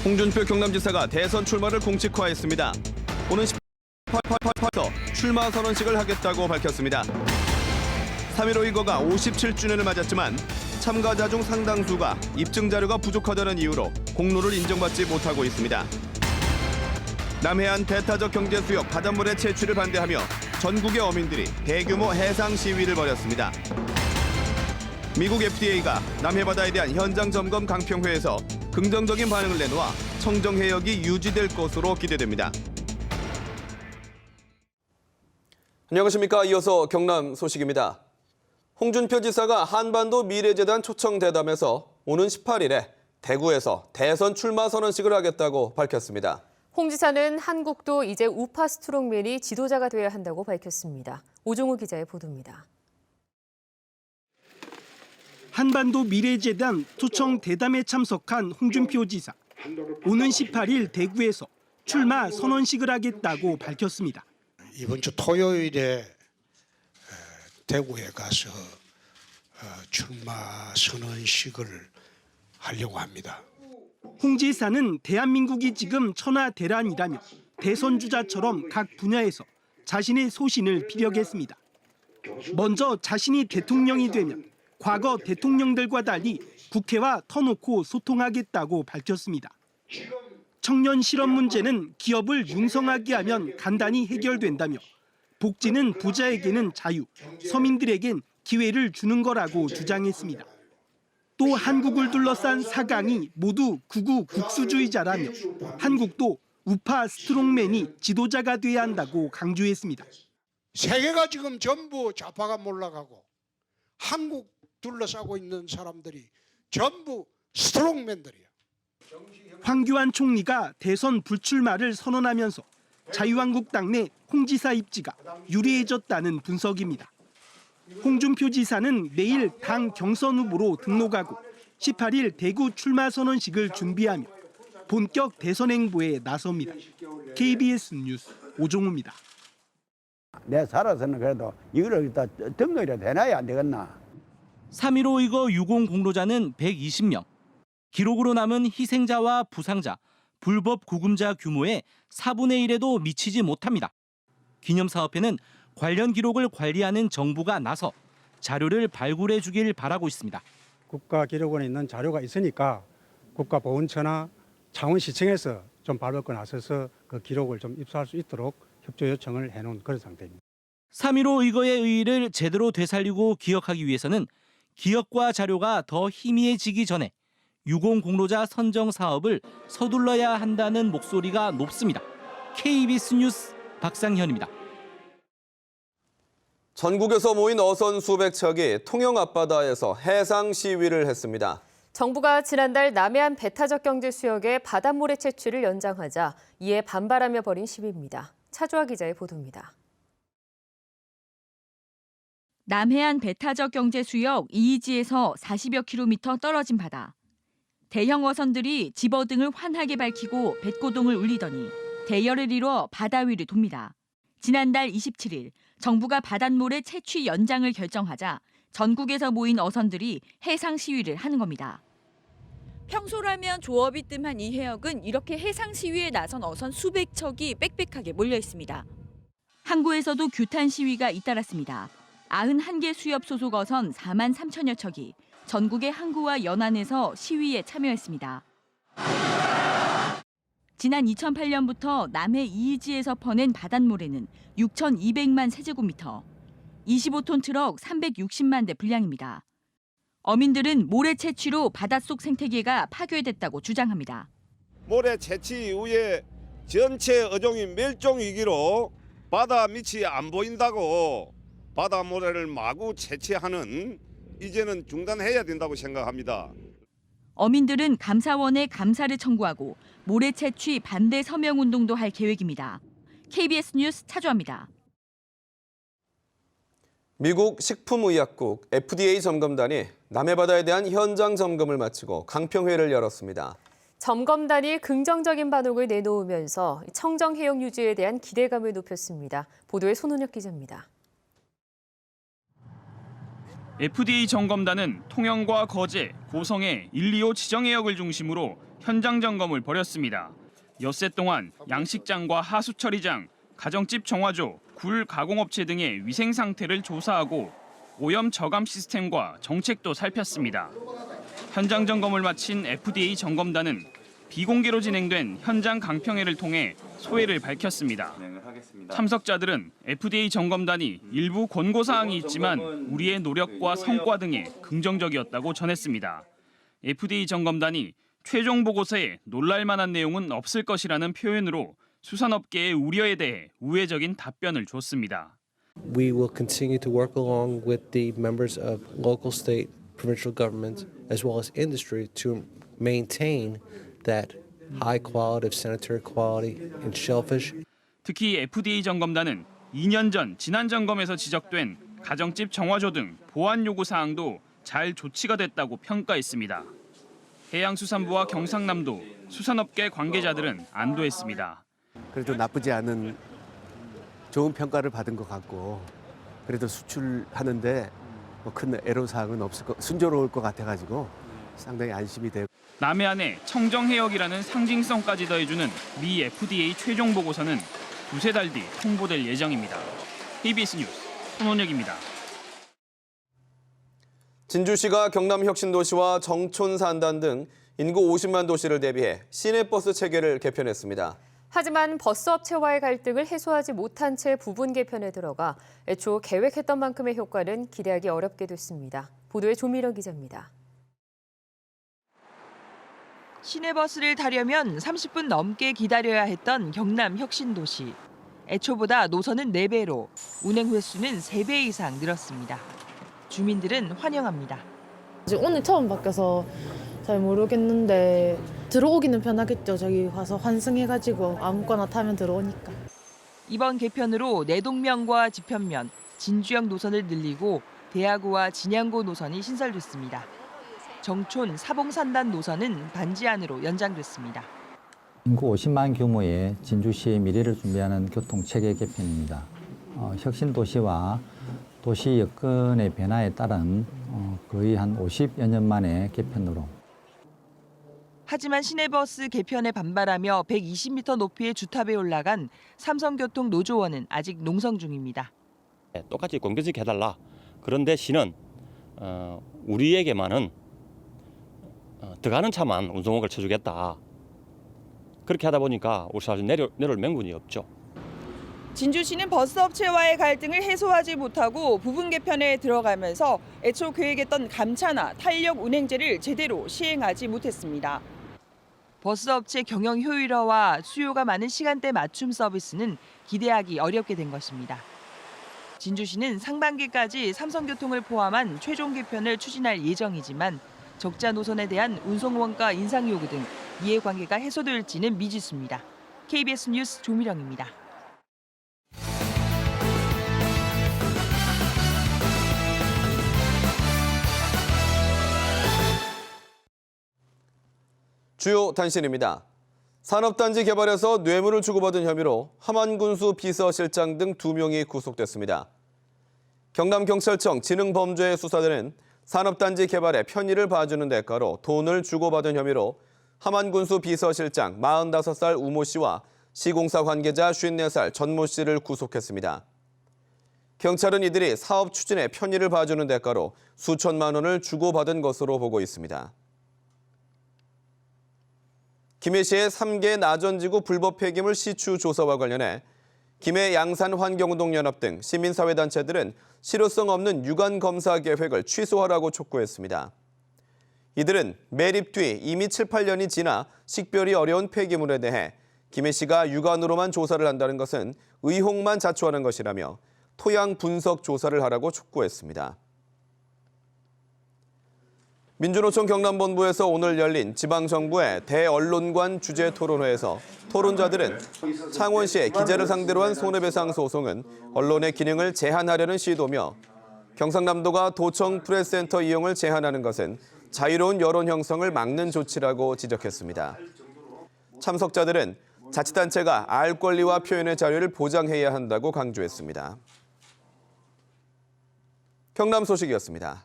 홍준표 경남지사가 대선 출마를 공식화했습니다. 오는 18일부터 출마 선언식을 하겠다고 밝혔습니다. 3.15 의거가 57주년을 맞았지만 참가자 중 상당수가 입증 자료가 부족하다는 이유로 공로를 인정받지 못하고 있습니다. 남해안 배타적 경제 수역 바닷물의 채취를 반대하며 전국의 어민들이 대규모 해상 시위를 벌였습니다. 미국 FDA가 남해바다에 대한 현장 점검 강평회에서 긍정적인 반응을 내놓아 청정 해역이 유지될 것으로 기대됩니다. 안녕하십니까. 이어서 경남 소식입니다. 홍준표 지사가 한반도 미래재단 초청 대담에서 오는 18일에 대구에서 대선 출마 선언식을 하겠다고 밝혔습니다. 홍 지사는 한국도 이제 우파 스트롱맨이 지도자가 돼야 한다고 밝혔습니다. 오종우 기자의 보도입니다. 한반도 미래재단 초청 대담에 참석한 홍준표 지사. 오는 18일 대구에서 출마 선언식을 하겠다고 밝혔습니다. 이번 주 토요일에 대구에 가서 출마 선언식을 하려고 합니다. 홍 지사는 대한민국이 지금 천하대란이라며 대선 주자처럼 각 분야에서 자신의 소신을 피력했습니다. 먼저 자신이 대통령이 되면 과거 대통령들과 달리 국회와 터놓고 소통하겠다고 밝혔습니다. 청년 실업 문제는 기업을 융성하게 하면 간단히 해결된다며 복지는 부자에게는 자유, 서민들에겐 기회를 주는 거라고 주장했습니다. 또 한국을 둘러싼 사강이 모두 극우 국수주의자라며 한국도 우파 스트롱맨이 지도자가 돼야 한다고 강조했습니다. 세계가 지금 전부 좌파가 몰락하고 한국 둘러싸고 있는 사람들이 전부 스트롱맨들이야. 황교안 총리가 대선 불출마를 선언하면서 자유한국당 내 홍 지사 입지가 유리해졌다는 분석입니다. 홍준표 지사는 내일 당 경선 후보로 등록하고 18일 대구 출마 선언식을 준비하며 본격 대선 행보에 나섭니다. KBS 뉴스 오종우입니다. 내가 살아서는 그래도 이거를 일단 등록이라도 해놔야 안 되겠나. 3.15 의거 유공 공로자는 120명. 기록으로 남은 희생자와 부상자, 불법 구금자 규모의 4분의 1에도 미치지 못합니다. 기념사업회는 관련 기록을 관리하는 정부가 나서 자료를 발굴해 주길 바라고 있습니다. 국가기록원에 있는 자료가 있으니까 국가보훈처나 창원시청에서 좀 발벗고 나서서 그 기록을 좀 입수할 수 있도록 협조 요청을 해놓은 그런 상태입니다. 3.15 의거의 의의를 제대로 되살리고 기억하기 위해서는 기억과 자료가 더 희미해지기 전에 유공 공로자 선정 사업을 서둘러야 한다는 목소리가 높습니다. KBS 뉴스 박상현입니다. 전국에서 모인 어선 수백 척이 통영 앞바다에서 해상 시위를 했습니다. 정부가 지난달 남해안 배타적 경제 수역의 바닷모래 채취를 연장하자 이에 반발하며 벌인 시위입니다. 차주아 기자의 보도입니다. 남해안 배타적 경제 수역 이이지에서 40여 킬로미터 떨어진 바다. 대형 어선들이 집어등을 환하게 밝히고 뱃고동을 울리더니 대열을 이뤄 바다 위를 돕니다. 지난달 27일 정부가 바닷모래 채취 연장을 결정하자 전국에서 모인 어선들이 해상 시위를 하는 겁니다. 평소라면 조업이 뜸한 이 해역은 이렇게 해상 시위에 나선 어선 수백 척이 빽빽하게 몰려 있습니다. 항구에서도 규탄 시위가 잇따랐습니다. 91개 수협 소속 어선 4만 3천여 척이 전국의 항구와 연안에서 시위에 참여했습니다. 지난 2008년부터 남해 이이지에서 퍼낸 바닷모래는 6,200만 세제곱미터, 25톤 트럭 360만 대 분량입니다. 어민들은 모래 채취로 바닷속 생태계가 파괴됐다고 주장합니다. 모래 채취 이후에 전체 어종이 멸종 위기로 바다 밑이 안 보인다고 바다 모래를 마구 채취하는 이제는 중단해야 된다고 생각합니다. 어민들은 감사원에 감사를 청구하고 모래 채취 반대 서명 운동도 할 계획입니다. KBS 뉴스 차주아입니다. 미국 식품의약국 FDA 점검단이 남해바다에 대한 현장 점검을 마치고 강평회를 열었습니다. 점검단이 긍정적인 반응을 내놓으면서 청정 해역 유지에 대한 기대감을 높였습니다. 보도에 손은혁 기자입니다. FDA 점검단은 통영과 거제, 고성의 1, 2호 지정해역을 중심으로 현장 점검을 벌였습니다. 엿새 동안 양식장과 하수처리장, 가정집 정화조, 굴 가공업체 등의 위생 상태를 조사하고 오염 저감 시스템과 정책도 살폈습니다. 현장 점검을 마친 FDA 점검단은 비공개로 진행된 현장 강평회를 통해 소회를 밝혔습니다. 참석자들은 FDA 점검단이 일부 권고사항이 있지만 우리의 노력과 성과 등에 긍정적이었다고 전했습니다. FDA 점검단이 최종 보고서에 놀랄 만한 내용은 없을 것이라는 표현으로 수산업계의 우려에 대해 우회적인 답변을 줬습니다. We will continue to work along with the members of local, state, provincial governments as well as industry to maintain that high quality of sanitary quality in shellfish. 특히 FDA 점검단은 2년 전 지난 점검에서 지적된 가정집 정화조 등 보안 요구 사항도 잘 조치가 됐다고 평가했습니다. 해양수산부와 경상남도 수산업계 관계자들은 안도했습니다. 그래도 나쁘지 않은 좋은 평가를 받은 것 같고 그래도 수출하는데 큰 애로사항은 없을 것, 순조로울 것 같아가지고 상당히 안심이 되고. 남해안의 청정해역이라는 상징성까지 더해주는 미 FDA 최종 보고서는 두세 달 뒤 통보될 예정입니다. KBS 뉴스 손원혁입니다. 진주시가 경남혁신도시와 정촌산단 등 인구 50만 도시를 대비해 시내버스 체계를 개편했습니다. 하지만 버스업체와의 갈등을 해소하지 못한 채 부분 개편에 들어가 애초 계획했던 만큼의 효과는 기대하기 어렵게 됐습니다. 보도에 조미령 기자입니다. 시내버스를 타려면 30분 넘게 기다려야 했던 경남 혁신도시. 애초보다 노선은 4배로 운행 횟수는 3배 이상 늘었습니다. 주민들은 환영합니다. 오늘 처음 바뀌어서 잘 모르겠는데 들어오기는 편하겠죠. 저기 가서 환승해가지고 아무거나 타면 들어오니까. 이번 개편으로 내동면과 지편면, 진주역 노선을 늘리고 대하구와 진양고 노선이 신설됐습니다. 정촌 사봉산단 노선은 반지 안으로 연장됐습니다. 인구 50만 규모의 진주시의 미래를 준비하는 교통체계 개편입니다. 혁신도시와 도시 여건의 변화에 따른 거의 한 50여 년 만의 개편으로. 하지만 시내버스 개편에 반발하며 120m 높이의 주탑에 올라간 삼성교통 노조원은 아직 농성 중입니다. 똑같이 공개적이게 해달라. 그런데 시는 우리에게만은 들어가는 차만 운송업을 쳐주겠다. 그렇게 하다 보니까 우리 사실 내려올 명분이 없죠. 진주시는 버스업체와의 갈등을 해소하지 못하고 부분 개편에 들어가면서 애초 계획했던 감차나 탄력 운행제를 제대로 시행하지 못했습니다. 버스업체 경영 효율화와 수요가 많은 시간대 맞춤 서비스는 기대하기 어렵게 된 것입니다. 진주시는 상반기까지 삼성교통을 포함한 최종 개편을 추진할 예정이지만 적자 노선에 대한 운송원가 인상 요구 등 이해관계가 해소될지는 미지수입니다. KBS 뉴스 조미령입니다. 주요 단신입니다. 산업단지 개발에서 뇌물을 주고받은 혐의로 함안군수 비서실장 등 2명이 구속됐습니다. 경남경찰청 지능범죄 수사대는 산업단지 개발에 편의를 봐주는 대가로 돈을 주고받은 혐의로 함안군수 비서실장 45살 우모 씨와 시공사 관계자 54살 전모 씨를 구속했습니다. 경찰은 이들이 사업 추진에 편의를 봐주는 대가로 수천만 원을 주고받은 것으로 보고 있습니다. 김해시의 3개 나전지구 불법 폐기물 시추 조사와 관련해 김해 양산환경운동연합 등 시민사회단체들은 실효성 없는 유관검사 계획을 취소하라고 촉구했습니다. 이들은 매립 뒤 이미 7, 8년이 지나 식별이 어려운 폐기물에 대해 김해시가 유관으로만 조사를 한다는 것은 의혹만 자초하는 것이라며 토양 분석 조사를 하라고 촉구했습니다. 민주노총 경남본부에서 오늘 열린 지방정부의 대언론관 주제토론회에서 토론자들은 창원시의 기자를 상대로 한 손해배상 소송은 언론의 기능을 제한하려는 시도며 경상남도가 도청 프레스센터 이용을 제한하는 것은 자유로운 여론 형성을 막는 조치라고 지적했습니다. 참석자들은 자치단체가 알 권리와 표현의 자유를 보장해야 한다고 강조했습니다. 경남 소식이었습니다.